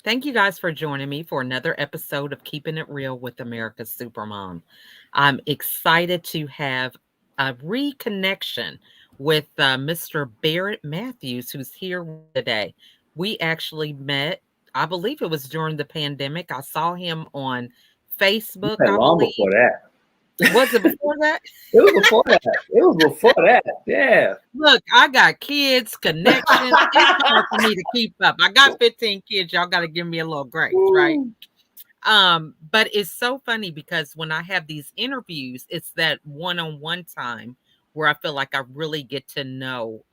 Thank you guys for joining me for another episode of Keeping It Real with America's Supermom. I'm excited to have a reconnection with Mr. Barrett Matthews, who's here today. We actually met, I believe it was during the pandemic. I saw him on You Facebook, had I long believe. before that. Was it before that? It was before that. It was before that. Yeah. Look, I got kids, connections. It's hard for me to keep up. I got 15 kids. Y'all got to give me a little grace, right? Woo. But it's so funny because when I have these interviews, it's that one-on-one time where I feel like I really get to know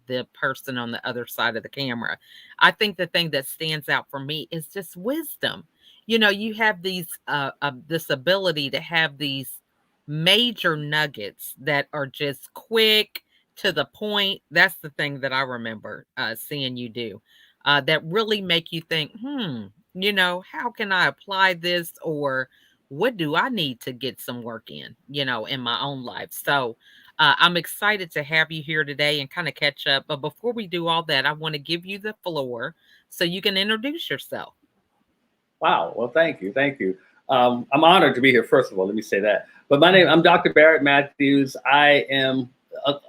the person on the other side of the camera. I think the thing that stands out for me is just wisdom. You know, you have these this ability to have these major nuggets that are just quick to the point. That's the thing that I remember seeing you do. That really make you think, how can I apply this, or what do I need to get some work in, in my own life? So I'm excited to have you here today and kind of catch up. But before we do all that, I want to give you the floor so you can introduce yourself. Wow. Well, thank you. Thank you. I'm honored to be here, first of all. Let me say that. But I'm Dr. Barrett Matthews. I am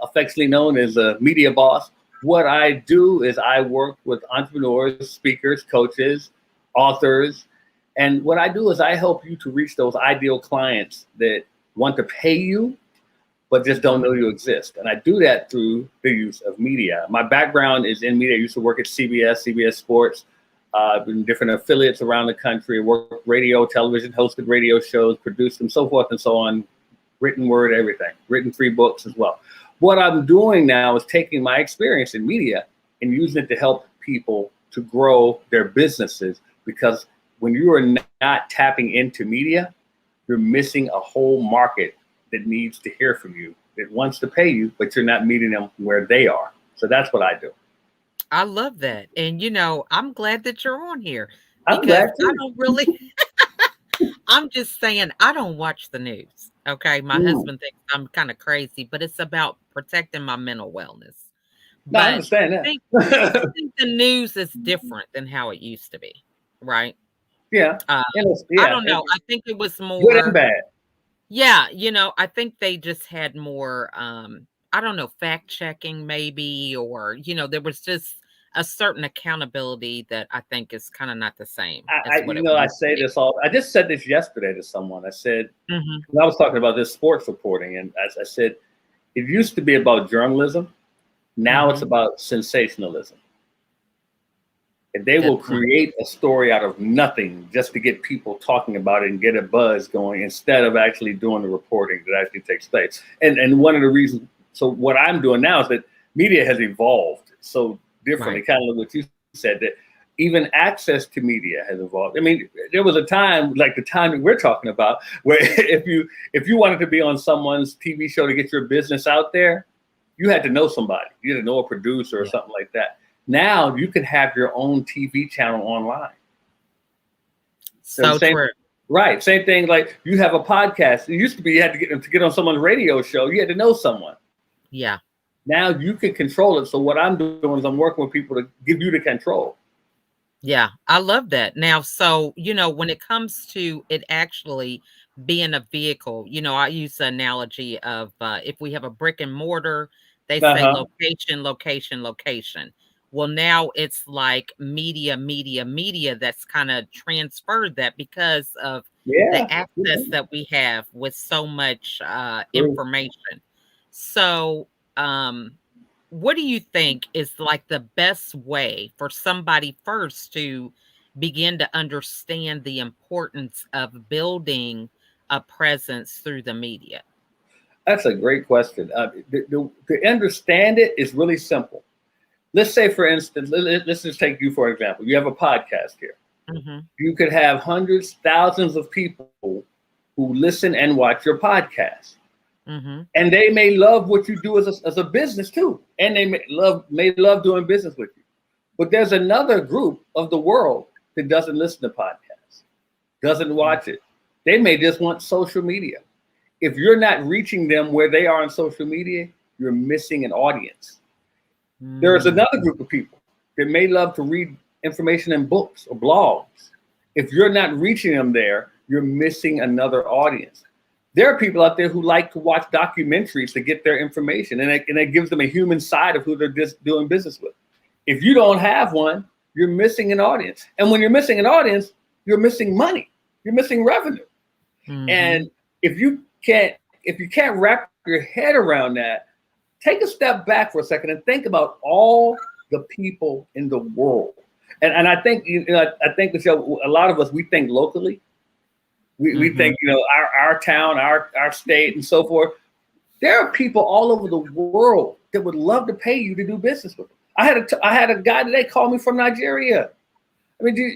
affectionately known as a media boss. What I do is I work with entrepreneurs, speakers, coaches, authors. And what I do is I help you to reach those ideal clients that want to pay you, but just don't know you exist. And I do that through the use of media. My background is in media. I used to work at CBS Sports, in different affiliates around the country, worked radio, television, hosted radio shows, produced them, so forth and so on, written word, everything, written 3 books as well. What I'm doing now is taking my experience in media and using it to help people to grow their businesses, because when you are not tapping into media, you're missing a whole market that needs to hear from you, that wants to pay you, but you're not meeting them where they are. So that's what I do. I love that. And, I'm glad that you're on here I'm because glad I too. don't really, I'm just saying, I don't watch the news. Okay. My Mm. husband thinks I'm kind of crazy, but it's about protecting my mental wellness. No, I But understand I think, I that. think the news is different than how it used to be. Right. Yeah. Uh, I Yeah. don't know. I think it was Good and more, bad. yeah, I think they just had more, I don't know, fact checking maybe, or, there was just a certain accountability that I think is kind of not the same as what it I used to say be. this all. I just said this yesterday to someone. I said, Hmm. when I was talking about this sports reporting, and as I said, it used to be about journalism. Now it's Hmm. about sensationalism. And they will Good point. create a story out of nothing just to get people talking about it and get a buzz going, instead of actually doing the reporting that actually takes place. And one of the reasons, so what I'm doing now is that media has evolved so differently, Right. kind of like what you said, that even access to media has evolved. I mean, there was a time, like the time that we're talking about, where if you wanted to be on someone's TV show to get your business out there, you had to know somebody. You had to know a producer or Yeah. something like that. Now you can have your own TV channel online. So the So same, true. right? Same thing. Like you have a podcast. It used to be you had to get on someone's radio show. You had to know someone. Yeah. Now you can control it. So what I'm doing is I'm working with people to give you the control. Yeah. I love that. Now, so, when it comes to it actually being a vehicle, I use the analogy of if we have a brick and mortar, they Uh say huh. location, location, location. Well, now it's like media, media, media that's kind of transferred that because of the Yeah. access that we have with so much True. information. So, what do you think is like the best way for somebody first to begin to understand the importance of building a presence through the media? That's a great question. To understand it is really simple. Let's say, for instance, let's just take you for example. You have a podcast here. Hmm. You could have hundreds, thousands of people who listen and watch your podcast. Hmm. And they may love what you do as a business too. And they may love doing business with you. But there's another group of the world that doesn't listen to podcasts, doesn't watch it. They may just want social media. If you're not reaching them where they are on social media, you're missing an audience. There's Mm. another group of people that may love to read information in books or blogs. If you're not reaching them there, you're missing another audience. There are people out there who like to watch documentaries to get their information, and it gives them a human side of who they're just doing business with. If you don't have one, you're missing an audience. And when you're missing an audience, you're missing money. You're missing revenue. Mm-hmm. And if you can't wrap your head around that, take a step back for a second and think about all the people in the world. And I think I think Michelle, a lot of us, we think locally. We think our town, our state, and so forth. There are people all over the world that would love to pay you to do business with them. I had a guy today call me from Nigeria. I mean, do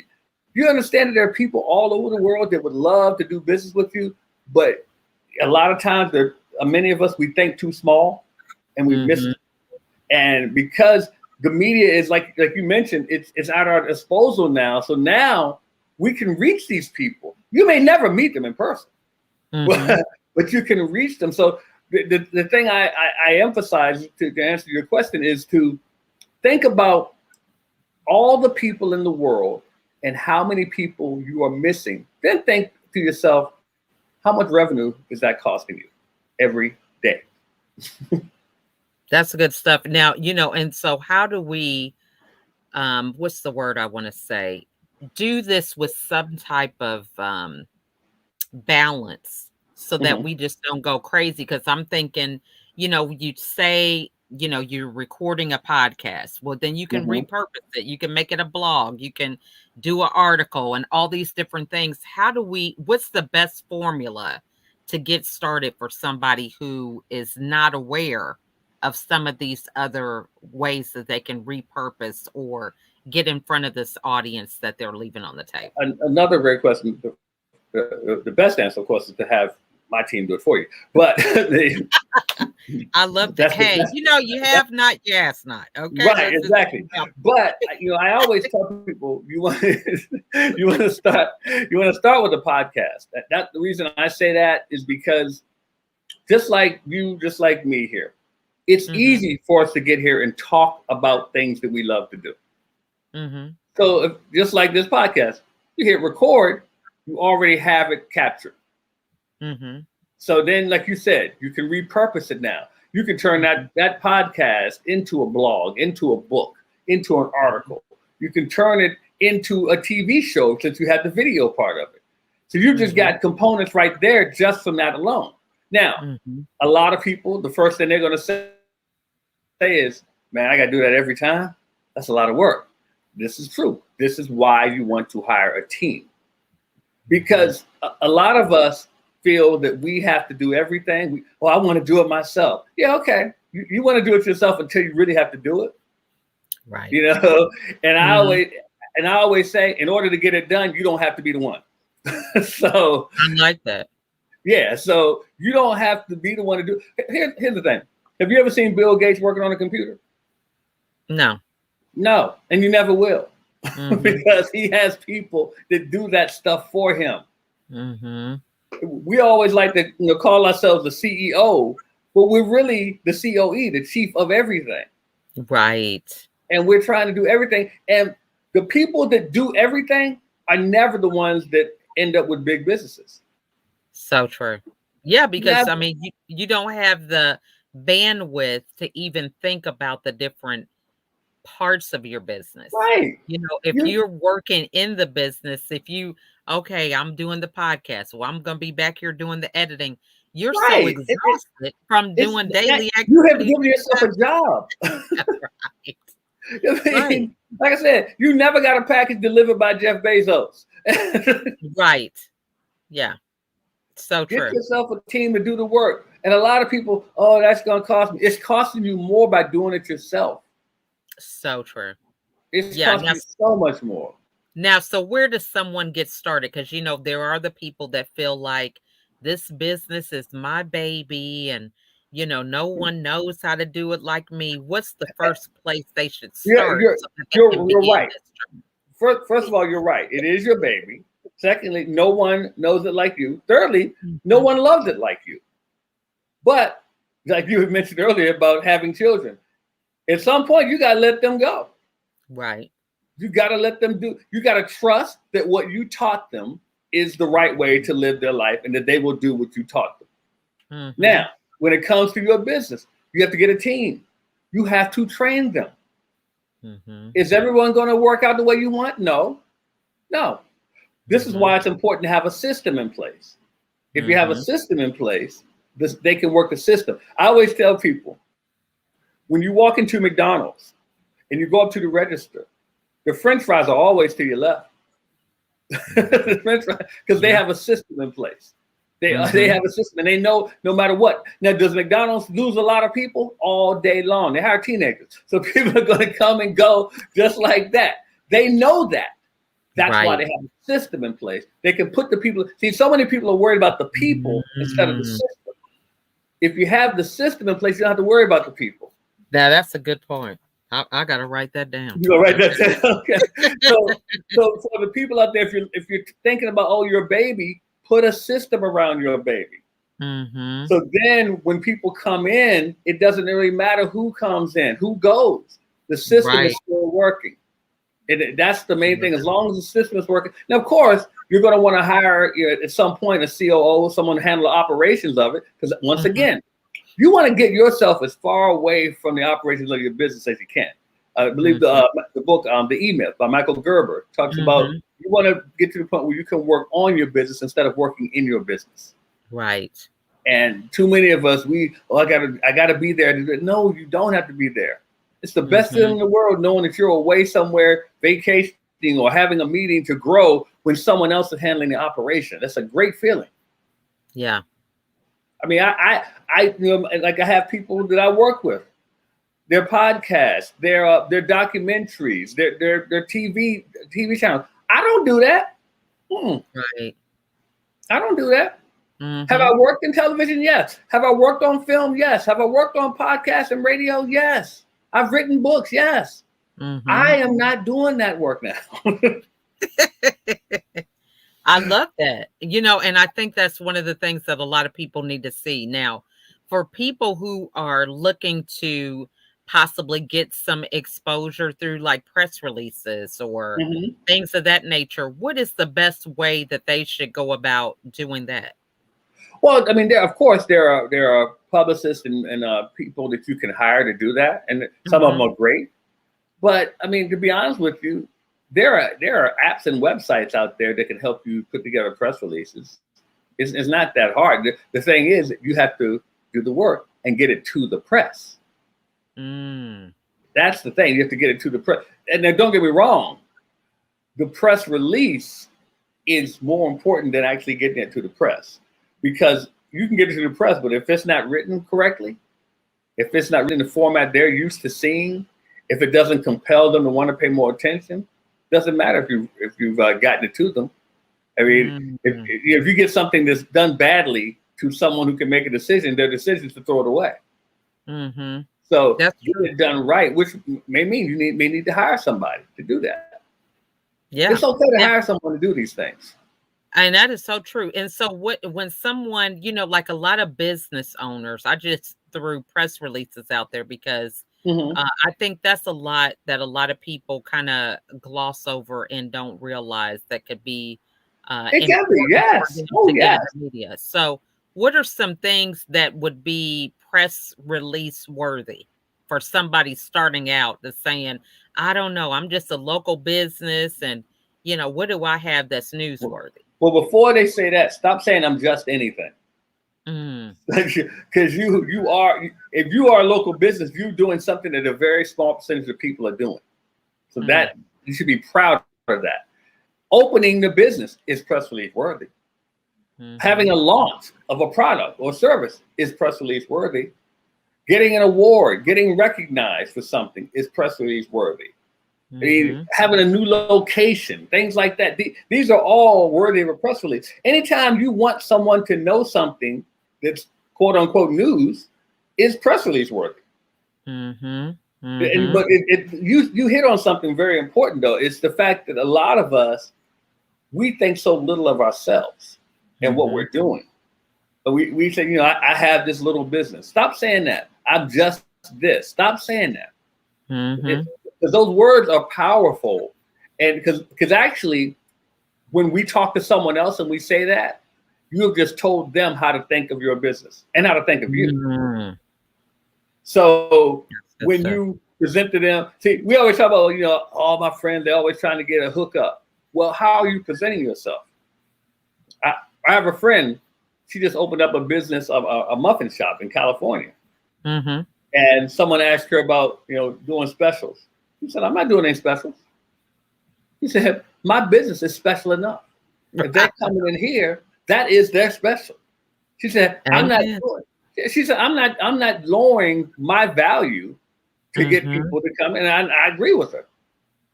you understand that there are people all over the world that would love to do business with you, but a lot of times many of us, we think too small and we miss it. And because the media is like you mentioned, it's at our disposal now. So now we can reach these people. You may never meet them in person, but you can reach them. So the thing I emphasize to answer your question is to think about all the people in the world and how many people you are missing. Then think to yourself, how much revenue is that costing you every day? That's good stuff. Now, and so how do we, what's the word I want to say? Do this with some type of balance so that we just don't go crazy. Because I'm thinking, you'd say, you're recording a podcast. Well, then you can repurpose it. You can make it a blog. You can do an article and all these different things. What's the best formula to get started for somebody who is not aware of some of these other ways that they can repurpose or get in front of this audience that they're leaving on the table? Another great question. The best answer, of course, is to have my team do it for you. But I love that. Hey, you have not, you ask not. Okay, right? Exactly. But I always tell people you want to start with a podcast. That the reason I say that is because just like me here, it's easy for us to get here and talk about things that we love to do. So just like this podcast, you hit record, you already have it captured. So then, like you said, you can repurpose it now. You can turn that podcast into a blog, into a book, into an article. You can turn it into a TV show since you had the video part of it. So you just got components right there just from that alone. Now, a lot of people, the first thing they're going to say is, man, I got to do that every time. That's a lot of work. This is true. This is why you want to hire a team. Because a lot of us feel that we have to do everything. I want to do it myself. Yeah, okay. You want to do it yourself until you really have to do it. Right. And I always say, in order to get it done, you don't have to be the one. So I like that. Yeah. So you don't have to be the one to do it. Here's the thing. Have you ever seen Bill Gates working on a computer? No. No. And you never will. Because he has people that do that stuff for him. We always like to call ourselves the CEO, but we're really the COE, the chief of everything. Right. And we're trying to do everything. And the people that do everything are never the ones that end up with big businesses. So true. Yeah, because never. I mean, you don't have the bandwidth to even think about the different parts of your business. Right. If you're working in the business, I'm doing the podcast, well, I'm going to be back here doing the editing. You're so exhausted from doing daily activities. You have to give yourself a job. Right. Like I said, you never got a package delivered by Jeff Bezos. Right. Yeah. So true. Get yourself a team to do the work. And a lot of people, that's going to cost me. It's costing you more by doing it yourself. So true. It's costing you so much more. Now, so where does someone get started? Because, there are the people that feel like this business is my baby and, no one knows how to do it like me. What's the first place they should start? You're right. First of all, you're right. It is your baby. Secondly, no one knows it like you. Thirdly, no one loves it like you. But like you had mentioned earlier about having children, at some point you got to let them go. Right. You got to let them do. You got to trust that what you taught them is the right way to live their life, and that they will do what you taught them. Mm-hmm. Now, when it comes to your business, you have to get a team. You have to train them. Mm-hmm. Is everyone going to work out the way you want? No. This is Mm-hmm. why it's important to have a system in place. If you have a system in place, they can work the system. I always tell people, when you walk into McDonald's and you go up to the register, the French fries are always to your left. The French fries, because they have a system in place. They have a system, and they know no matter what. Now, does McDonald's lose a lot of people? All day long. They hire teenagers, so people are going to come and go just like that. They know that. That's why they have a system in place. They can put the people. See, so many people are worried about the people instead of the system. If you have the system in place, you don't have to worry about the people. That's a good point. I got to write that down. You go write that down. Okay. So for the people out there, if you're thinking about, oh, your baby, put a system around your baby. Mm-hmm. So then when people come in, it doesn't really matter who comes in, who goes. The system is still working. That's the main thing. As long as the system is working. Now, of course, you're going to want to hire at some point a COO, someone to handle the operations of it. Because once again, you want to get yourself as far away from the operations of your business as you can. I believe the book, The E-Myth by Michael Gerber, talks about you want to get to the point where you can work on your business instead of working in your business. Right. And too many of us, I gotta be there. No, you don't have to be there. It's the best thing in the world knowing that you're away somewhere vacationing or having a meeting to grow when someone else is handling the operation. That's a great feeling. Yeah. I mean, I like I have people that I work with. Their podcasts, their documentaries, their TV channels. I don't do that. Right. I don't do that. Mm-hmm. Have I worked in television? Yes. Have I worked on film? Yes. Have I worked on podcasts and radio? Yes. I've written books. Yes. I am not doing that work now. I love that. And I think that's one of the things that a lot of people need to see. Now, for people who are looking to possibly get some exposure through like press releases or things of that nature, what is the best way that they should go about doing that? Well, I mean, there are publicists and people that you can hire to do that, and some of them are great. But I mean, to be honest with you, there are apps and websites out there that can help you put together press releases. It's not that hard. The thing is, you have to do the work and get it to the press. That's the thing. You have to get it to the press. And then don't get me wrong, the press release is more important than actually getting it to the press. Because you can get it to the press, but if it's not written correctly, if it's not written in the format they're used to seeing, if it doesn't compel them to want to pay more attention, doesn't matter if you've gotten it to them. I mean, if you get something that's done badly to someone who can make a decision, their decision is to throw it away. So that's get it done right, which may mean you may need to hire somebody to do that. Yeah, it's okay to hire someone to do these things. And that is so true. And so when someone, like a lot of business owners, I just threw press releases out there because I think that's a lot that a lot of people kind of gloss over and don't realize that could be it can be, yes. Media. So what are some things that would be press release worthy for somebody starting out that's saying, I don't know, I'm just a local business and what do I have that's newsworthy? Well, before they say that, stop saying I'm just anything. Because you are, if you are a local business, you're doing something that a very small percentage of people are doing. So that you should be proud of that. Opening the business is press release worthy. Having a launch of a product or service is press release worthy. Getting an award, getting recognized for something is press release worthy. I mean, having a new location, things like that. These are all worthy of a press release. Anytime you want someone to know something that's quote unquote news, is press release worthy. But you hit on something very important though. It's the fact that a lot of us, we think so little of ourselves and what we're doing. But we say, I have this little business. Stop saying that. I'm just this. Stop saying that. Because those words are powerful And because actually, when we talk to someone else and we say that, you have just told them how to think of your business and how to think of you. Mm, So that's good when stuff. you present to them, see, we always talk about, all my friends, they're always trying to get a hookup. Well, how are you presenting yourself? I, I have a friend, she just opened up a business of a muffin shop in California. Mm-hmm. And someone asked her about, doing specials. She said, I'm not doing any specials. He said, my business is special enough. If they're coming in here, that is their special. She said, I'm not Amen. doing. She said, I'm not lowering my value to get Mm-hmm. people to come in. And I agree with her.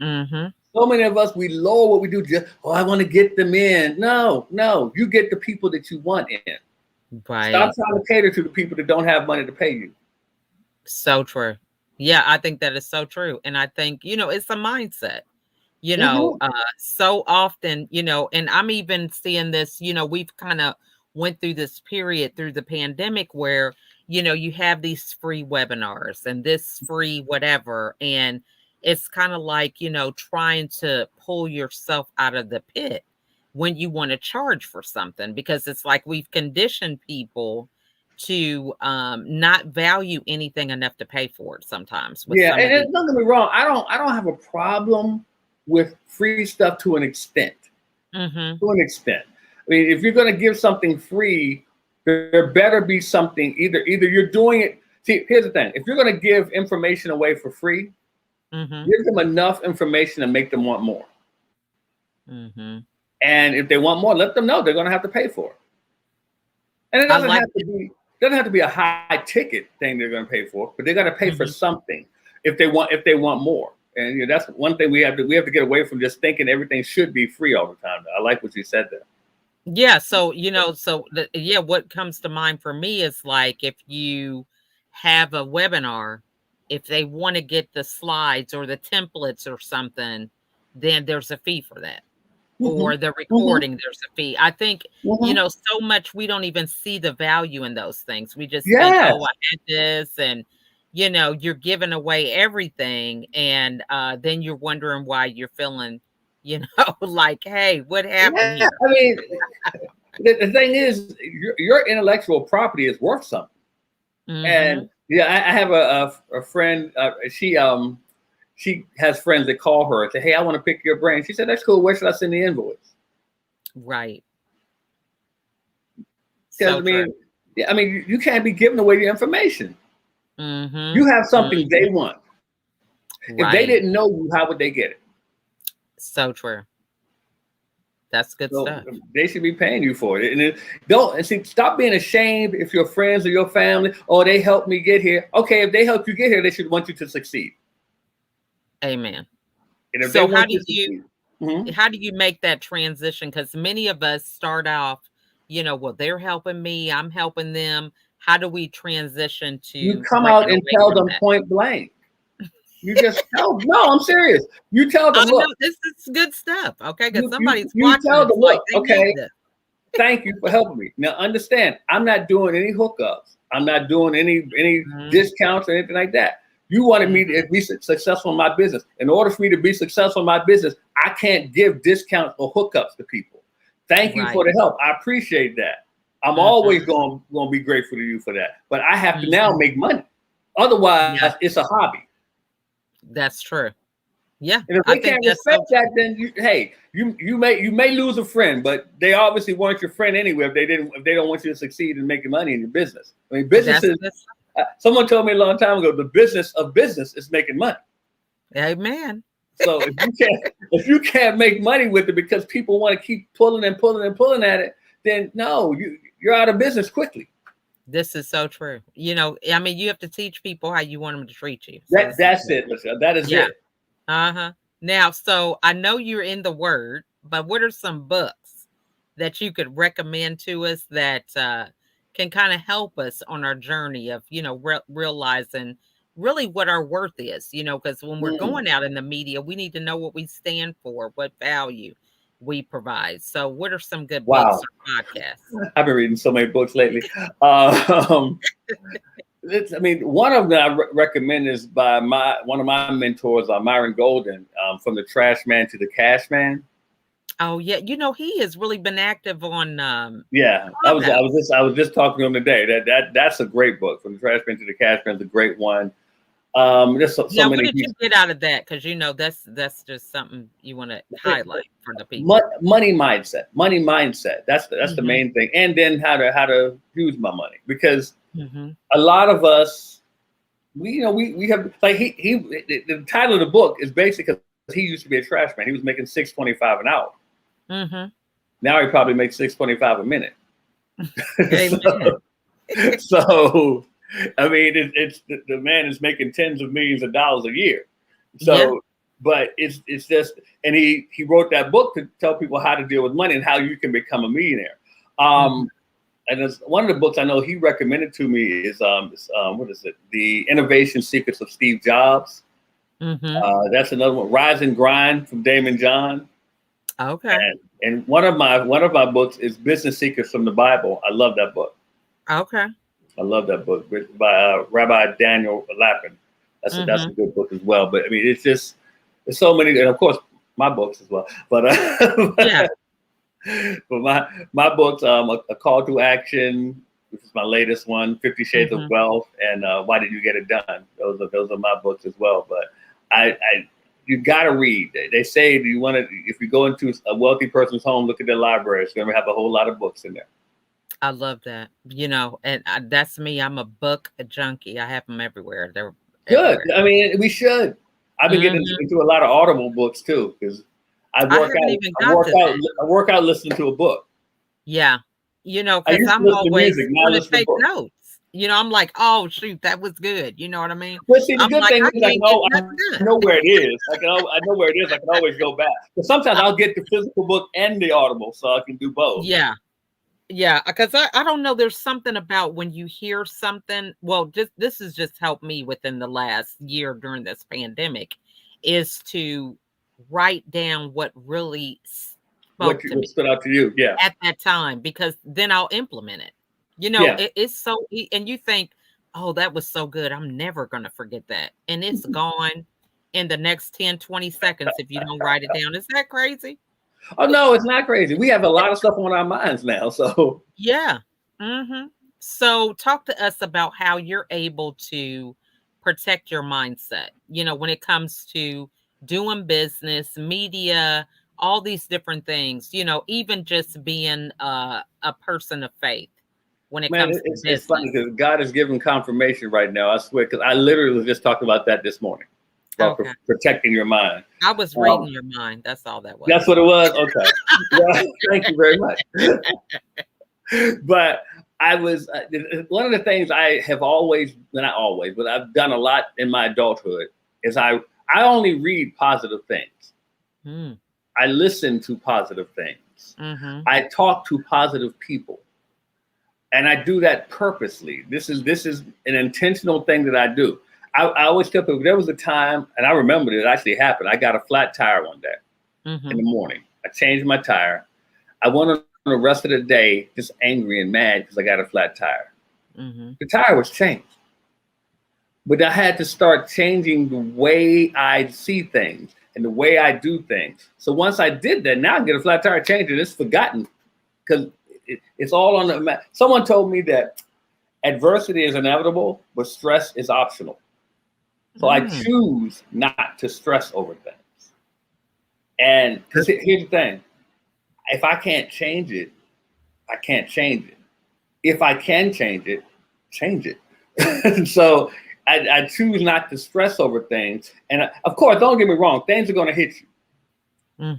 Mm-hmm. So many of us, we lower what we do. Just, I want to get them in. No, you get the people that you want in. Stop Right. trying to cater to the people that don't have money to pay you. So true. Yeah, I think that is so true. And I think, it's a mindset. Mm-hmm. So often, and I'm even seeing this, we've kind of went through this period through the pandemic where, you have these free webinars and this free whatever. And it's kind of like, trying to pull yourself out of the pit when you want to charge for something, because it's like we've conditioned people to not value anything enough to pay for it sometimes with Yeah, some of these. and don't get me wrong. I don't have a problem with free stuff to an extent. Mm-hmm. To an extent. I mean, if you're going to give something free, there better be something. Either you're doing it. See, here's the thing: if you're going to give information away for free, Mm-hmm. give them enough information to make them want more. Mm-hmm. And if they want more, let them know they're going to have to pay for it. And it I doesn't like have to be a high ticket thing they're going to pay for, but they got to pay for Mhm. something if they want more. And that's one thing we have to get away from, just thinking everything should be free all the time. I like what you said there. Yeah, so, what comes to mind for me is like if you have a webinar, if they want to get the slides or the templates or something, then there's a fee for that. Mm-hmm. Or the Mm-hmm. recording, there's a fee. I think, Mm-hmm. so much we don't even see the value in those things. We just think, Yes. "Oh, I had this," and, you're giving away everything, and, then you're wondering why you're feeling, like, "Hey, what happened Yeah. here?" I mean, the thing is, your intellectual property is worth something. And Mhm. yeah, I have a friend. She has friends that call her and say, "Hey, I want to pick your brain." She said, "That's cool. Where should I send the invoice?" Right. Because So I true. mean, yeah, I mean, you can't be giving away your information. You Mhm. have something Mhm. they want. If they Right. didn't know you, how would they get it? So true. That's good So stuff. they should be paying you for it. And see, stop being ashamed if your friends or your family, oh, they helped me get here. Okay, if they helped you get here, they should want you to succeed. Amen. And if they So want you to succeed, mhm, how do you make that transition? Because many of us start off, well, they're helping me, I'm helping them. How do we transition you to come breaking out and away tell from them that? point blank. You just tell them, no, I'm serious. You tell Oh them, no, look, this is good stuff. Okay, because you somebody's you watching. tell them, It's like look, they need okay, this. thank you for helping me. Now understand, I'm not doing any hookups. I'm not doing any Mhm. discounts or anything like that. You wanted me Mhm. to be successful in my business. In order for me to be successful in my business, I can't give discounts or hookups to people. Thank you for Right. the help. I appreciate that. I'm always Mhm. going to be grateful to you for that. But I have to now Mhm. make money. Otherwise, Yeah, it's a hobby. that's true. Yeah, And if I they think can't that's respect so that, true. then you may lose a friend, but they obviously weren't your friend anyway if they don't want you to succeed in making money in your business. I mean, That's businesses. good stuff. Someone told me a long time ago, the business of business is making money. Amen. So if you can't make money with it because people want to keep pulling and pulling and pulling at it, then no, you're out of business quickly. This is so true. I mean, you have to teach people how you want them to treat you. So That this is that's good. it, Michelle. That is Yeah. it. Uh-huh. Now, so I know you're in the word, but what are some books that you could recommend to us that can kind of help us on our journey of, realizing really what our worth is, because when we're Mm. going out in the media, we need to know what we stand for, what value we provide. So, what are some good books Wow, or podcasts? I've been reading so many books lately. Um, I mean, one of them I recommend is by one of my mentors, Myron Golden, from the Trash Man to the Cash Man. Oh yeah, he has really been active on Yeah, Clubhouse. I was just talking to him today. That's a great book. From the Trash Man to the Cash Man is a great one. There's so Yeah, what many did you pieces. get out of that? Because that's just something you want to highlight for the people. Money mindset. Money mindset. That's the Mhm. main thing. And then how to use my money, because Mhm. a lot of us, we have, like, the title of the book is basically because he used to be a trash man. He was making $6.25 an hour. Mhm. Now he probably makes $6.25 a minute. Amen. so, so, I mean, it's the man is making tens of millions of dollars a year. Yeah. So, but it's just, and he wrote that book to tell people how to deal with money and how you can become a millionaire. Mhm. And it's one of the books I know he recommended to me is what is it? The Innovation Secrets of Steve Jobs. Mhm. That's another one. Rise and Grind from Damon John. Okay. And one of my books is Business Secrets from the Bible. I love that book. Okay. I love that book by Rabbi Daniel Lapin. That's a Mhm. good book as well. But I mean, it's just, there's so many, and of course my books as well. But Yeah. but my books, a Call to Action, which is my latest one, 50 Shades of Mhm. Wealth, and Why Did You Get It Done? Those are my books as well. But I you got to read. They say you want to, if you go into a wealthy person's home, look at their library. It's going to have a whole lot of books in there. I love that. And that's me. I'm a book junkie. I have them everywhere. They're Good. everywhere. I mean, we should. I've been getting Mhm. into a lot of Audible books too, because I I work haven't out. even I got work to out. that. I work out listening to a book. Yeah. I Because used to I'm listen to always music. Now I wanna listen to take books. notes. I'm like, "Oh, shoot, that was good." You know what I mean? Well, see, the I'm good like, thing "I is can't get I nothing done." know where it is. I know where it is. I can always go back. But sometimes Uh, I'll get the physical book and the Audible, so I can do both. yeah. Yeah, because I don't know, there's something about when you hear something, well, just this has just helped me within the last year during this pandemic, is to write down what really spoke to What me stood out to you? Yeah, at that time, because then I'll implement it. yeah. It's so and you think, "Oh, that was so good. I'm never gonna forget that." And it's gone in the next 10, 20 seconds if you don't write it down. Is that crazy? Oh no, it's not crazy. We have a lot of stuff on our minds now, so. Yeah. Mhm. So talk to us about how you're able to protect your mindset, when it comes to doing business, media, all these different things, even just being a person of faith when it Man, comes to it's funny business. because God is giving confirmation right now. I swear, because I literally was just talking about that this morning, about Okay. protecting your mind. I was Um, reading your mind. That's all that that's was. what it was. Okay. Yeah, thank you very much. But I was one of the things I have always, not always, but I've done a lot in my adulthood is I only read positive things. Mm. I listen to positive things. Mhm. I talk to positive people. And I do that purposely. This is an intentional thing that I do. I always tell people there was a time, and I remember it actually happened. I got a flat tire one day in the Mhm. morning. I changed my tire. I went on the rest of the day just angry and mad because I got a flat tire. Mhm. The tire was changed, but I had to start changing the way I see things and the way I do things. So once I did that, now I get a flat tire changed and it's forgotten because it's all on the map. Someone told me that adversity is inevitable, but stress is optional. So I Mm. choose not to stress over things. And because here's the thing, if I can't change it, I can't change it. If I can change it, change it. So I choose not to stress over things. And of course, don't get me wrong, things are going to hit you,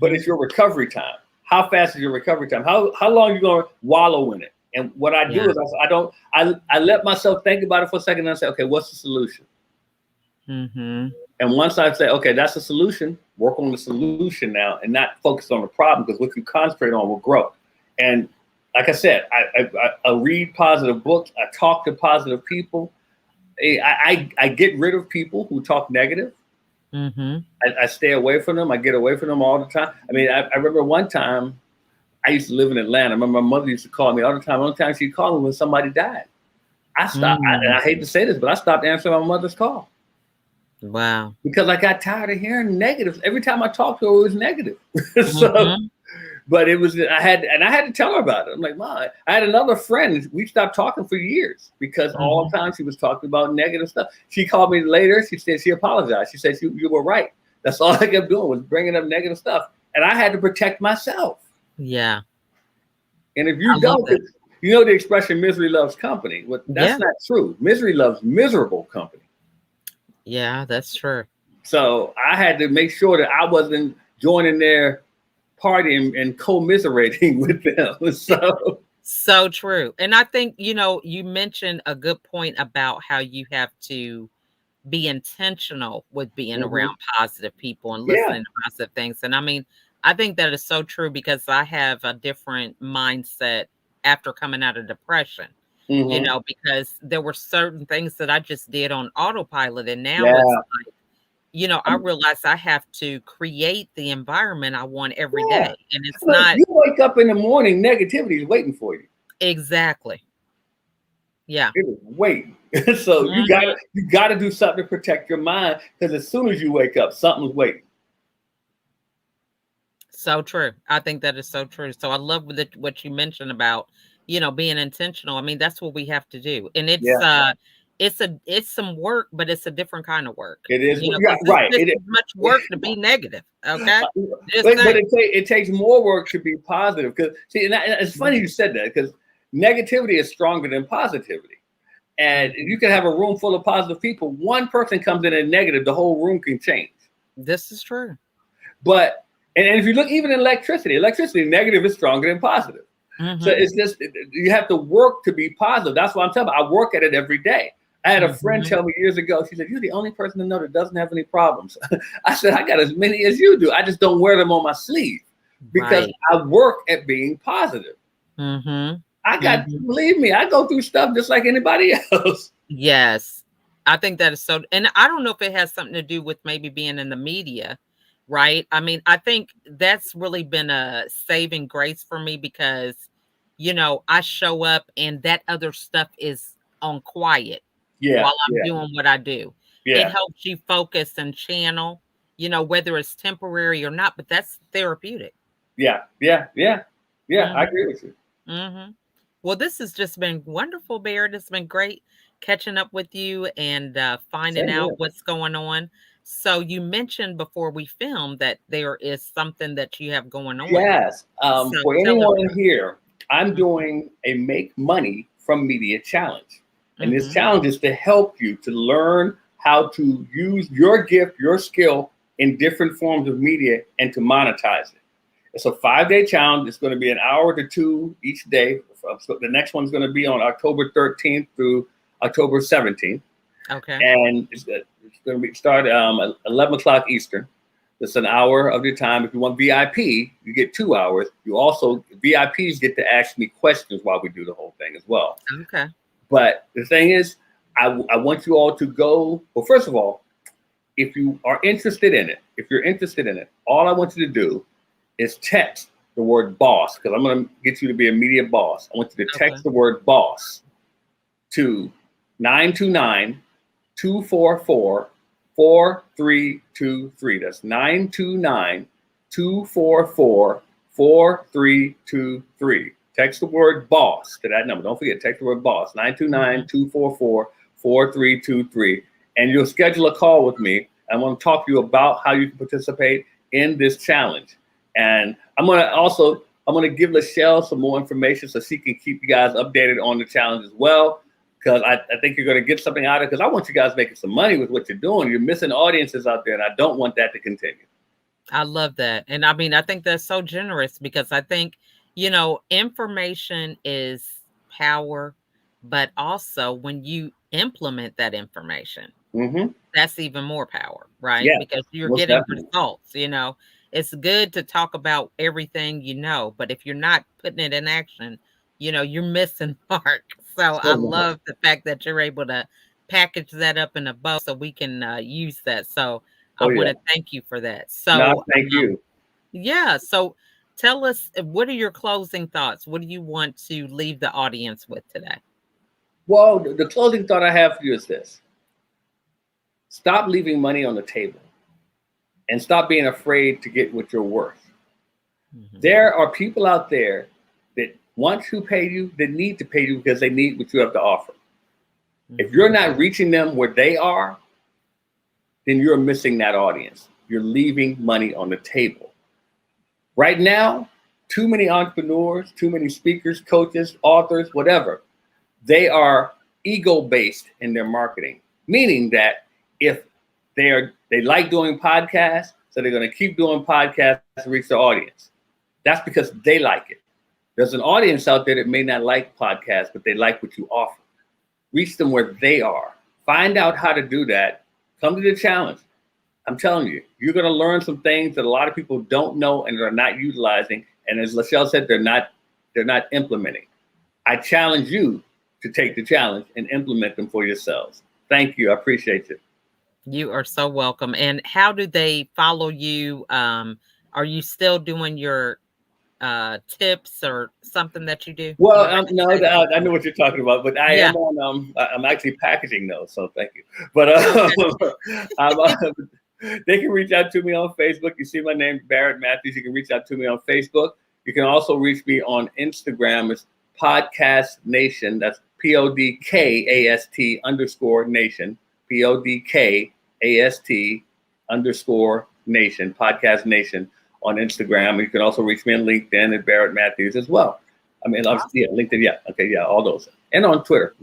but Mhm. it's your recovery time. How fast is your recovery time? How long are you going to wallow in it? And what I do Yeah. is I let myself think about it for a second and I say, okay, what's the solution? Mhm. And once I say, okay, that's a solution, work on the solution now and not focus on the problem, because what you concentrate on will grow. And like I said, I read positive books. I talk to positive people. I get rid of people who talk negative. Mhm. I stay away from them. I get away from them all the time. I mean, I remember one time I used to live in Atlanta. I remember my mother used to call me all the time. One time she'd call me when somebody died. I stopped, and Mm. I hate to say this, but I stopped answering my mother's call Wow. because I got tired of hearing negatives. Every time I talked to her, it was negative. So, Mhm. but it was, I had to tell her about it. I'm like, Mom, I had another friend. We stopped talking for years because all Mhm. the time she was talking about negative stuff. She called me later. She said she apologized. She said you were right. That's all I kept doing was bringing up negative stuff, and I had to protect myself. Yeah. And if I you love don't, that. you know the expression "misery loves company." Well, that's Yeah. not true. Misery loves miserable company. Yeah, that's true. So I had to make sure that I wasn't joining their party and commiserating with them. So So true. And I think, you mentioned a good point about how you have to be intentional with being mhm. around positive people and Yeah. listening to positive things. And I mean, I think that is so true because I have a different mindset after coming out of depression, Hmm. because there were certain things that I just did on autopilot. And now it's Yeah. like, I realize I have to create the environment I want every Yeah. day. And it's Look, not you wake up in the morning, negativity is waiting for you. exactly. Yeah. It is waiting. So Mhm. you gotta do something to protect your mind because as soon as you wake up, something's waiting. So true. I think that is so true. So I love what you mentioned about, being intentional. I mean, that's what we have to do. And Yeah. it's some work, but it's a different kind of work. It is. Yeah. Because it's Right. just It as much is. work to be negative. Okay. Just But saying. it takes more work to be positive because see, and it's funny you said that because negativity is stronger than positivity. And Mhm. you can have a room full of positive people. One person comes in and negative, the whole room can change. This is true. But and if you look even in electricity negative is stronger than positive. So Mhm. it's just you have to work to be positive. That's what I'm telling you. I work at it every day. I had a friend Mhm. tell me years ago, she said, "You're the only person to know that doesn't have any problems." I said, "I got as many as you do. I just don't wear them on my sleeve because Right. I work at being positive. Mhm. I got, Mhm. believe me, I go through stuff just like anybody else." Yes. I think that is so, and I don't know if it has something to do with maybe being in the media, right? I mean, I think that's really been a saving grace for me because, I show up and that other stuff is on quiet Yeah, while I'm yeah, doing what I do. It yeah, helps you focus and channel, whether it's temporary or not, but that's therapeutic. yeah, yeah, yeah, yeah. I Mhm. agree with you. Mhm. Well, this has just been wonderful, Barrett. It's been great catching up with you and finding Same out here. what's going on. So, you mentioned before we filmed that there is something that you have going on. Yes. So, For tell anyone everybody. here, I'm Mhm. doing a Make Money from Media challenge. And this Mhm. challenge is to help you to learn how to use your gift, your skill in different forms of media and to monetize it. It's a 5-day challenge. It's going to be an hour to two each day. So the next one's going to be on October 13th through October 17th. Okay. And it's going to be start at 11 o'clock Eastern. It's an hour of your time. If you want VIP, you get 2 hours. You also VIPs get to ask me questions while we do the whole thing as well. Okay. But the thing is, I want you all to go. Well, first of all, if you are interested in it, if you're interested in it, all I want you to do is text the word boss because I'm going to get you to be a media boss. I want you to Okay. text the word boss to 929 244 4323. That's 929 244 4323. Text the word boss to that number. Don't forget, text the word boss, 929 Mhm. 244 4323. And you'll schedule a call with me. I want to talk to you about how you can participate in this challenge. And I'm gonna give Lachelle some more information so she can keep you guys updated on the challenge as well because I think you're going to get something out of it because I want you guys making some money with what you're doing. You're missing audiences out there, and I don't want that to continue. I love that. And I mean, I think that's so generous because I think, information is power, but also when you implement that information, Mm-hmm. that's even more power, right? Yeah, Because you're most getting definitely. results. It's good to talk about everything, but if you're not putting it in action, you're missing mark. So So I much. love the fact that you're able to package that up in a bow so we can use that. So I Oh want yeah. to thank you for that. No, So thank you. yeah, so tell us what are your closing thoughts? What do you want to leave the audience with today? Well, the closing thought I have for you is this: stop leaving money on the table and stop being afraid to get what you're worth. Mhm. There are people out there that want to pay you, that need to pay you because they need what you have to offer. If Mhm. you're not reaching them where they are, then you're missing that audience. You're leaving money on the table. Right now, too many entrepreneurs, too many speakers, coaches, authors, whatever, they are ego based in their marketing, meaning that if they like doing podcasts, so they're going to keep doing podcasts to reach the audience. That's because they like it. There's an audience out there that may not like podcasts, but they like what you offer. Reach them where they are. Find out how to do that. Come to the challenge. I'm telling you, you're going to learn some things that a lot of people don't know and are not utilizing. And as Lachelle said, they're not implementing. I challenge you to take the challenge and implement them for yourselves. Thank you. I appreciate you. You are so welcome. And how do they follow you? Are you still doing your tips or something that you do? Well, Or I no, say I know support. what you're talking about, but I Yeah. am on. I'm actually packaging those, so thank you. But Okay. I'm, they can reach out to me on Facebook. You see my name, Barrett Matthews. You can reach out to me on Facebook. You can also reach me on Instagram. It's Podcast Nation. That's PODKAST_nation. PODKAST_nation. Podcast Nation on Instagram. You can also reach me on LinkedIn at Barrett Matthews as well. I mean, yeah, LinkedIn, yeah, okay, yeah, all those, and on Twitter.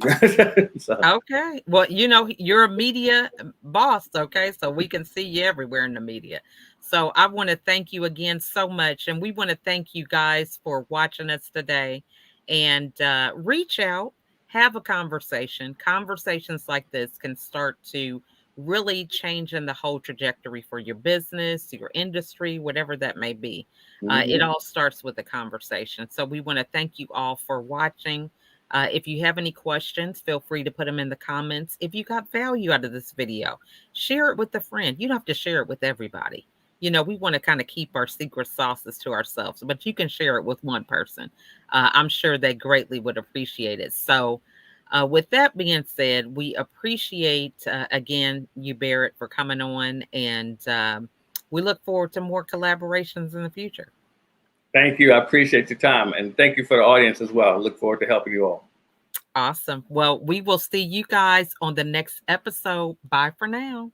So, Okay. Well, you're a media boss, okay? So we can see you everywhere in the media. So I want to thank you again so much. And we want to thank you guys for watching us today. And reach out, have a conversation. Conversations like this can start to really change in the whole trajectory for your business, your industry, whatever that may be. It mhm. all starts with a conversation. So we want to thank you all for watching. If you have any questions, feel free to put them in the comments. If you got value out of this video, share it with a friend. You don't have to share it with everybody. We want to kind of keep our secret sauces to ourselves, but you can share it with one person. I'm sure they greatly would appreciate it. So, with that being said, we appreciate again you, Barrett, for coming on, and we look forward to more collaborations in the future. Thank you. I appreciate your time, and thank you for the audience as well. I look forward to helping you all. Awesome. Well, we will see you guys on the next episode. Bye for now.